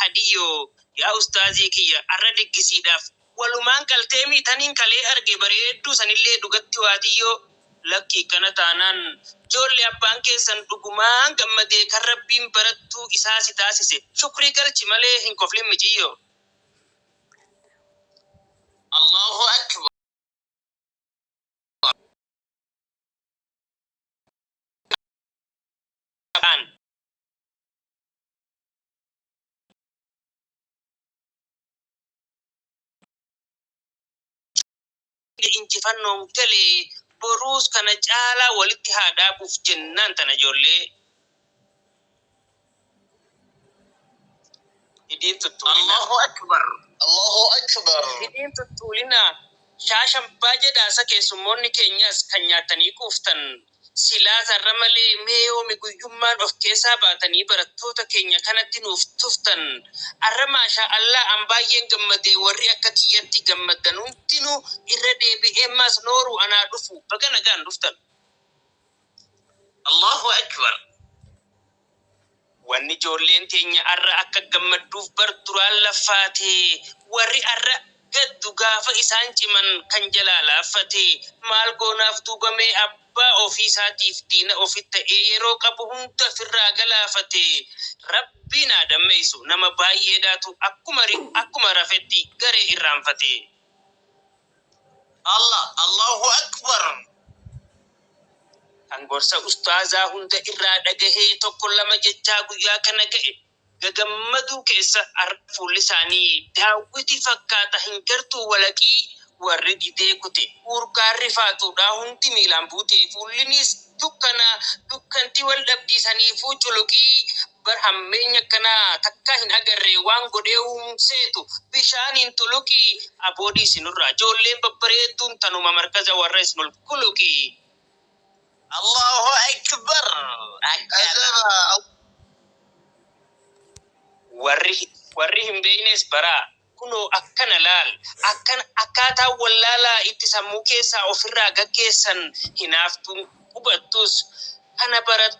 hadiyyo yaa ustaazii kiyya arra diggisiidhaaf walumaan qalteemii taniin kalee arge bareedduu sanillee dhugatti waatiyyoo lakki kana taanaan joolli abbaan keessan dhugumaan gammadee kan rabbiin barattuu isaa si taasise shukrii galchi malee hin koflin mijiyyoo. Allahu akbar. Injifannoon galee boruus kana caalaa walitti haadhaabuuf jennaan tana ijoollee. Hidhiin tuttuulina. Allahu akbar. Allahu akbar. Hidhiin tuttuulina shaashan baajadaasa keessummoonni keenyas kan nyaatanii quuftan silaa sarra malee meeyoomi guyyummaan of keessaa baatanii barattoota keenya kanatti nuuf tuftan arra maashaa Allah an baay'een gammadee warri akka kiyyatti gammaddan hundinuu irra deebi'ee mas nooru anaa dhufu baga nagaan dhuftan. Allahu akbar. Wanni ijoolleen teenya arra akka gammadduuf bar duraan laffaatee warri arra gaddu gaafa isaan ciman kan jalaa laaffatee maal goonaaf duubamee abbaa ofiisaatiif diina ofitti ta'ee yeroo qabu hunda firraa galaafatee rabbiin aadammeessu nama baay'eedhaatu akkuma rafetti garee irraanfatee. Allahu akbar. Kan gorsa ustaazaa hunda irraa dhagahee tokko lama jechaa guyyaa kana ga'e gagammaduu keessa fuulli isaanii daawwiti fakkaata hin gartuu walaqii warri didee kute urgaan rifaatuudhaa hundi miilaan buutee fuullinis dukkanti wal dhabdiisaniifuu culuqii bar hammeenya kanaa takka hin agarree waan godhee uumseetu bishaaniin tuluqii aboodii isinurraa ijoolleen babbareedduun tanuma markaza warra isinul kuluqii. Allahu akbar. Warri hin beeynes baraa kunoo akkana laal akkaataa wallaalaa itti sammuu keessaa ofirraa gaggeessan hinaaftuun qubattus kana barat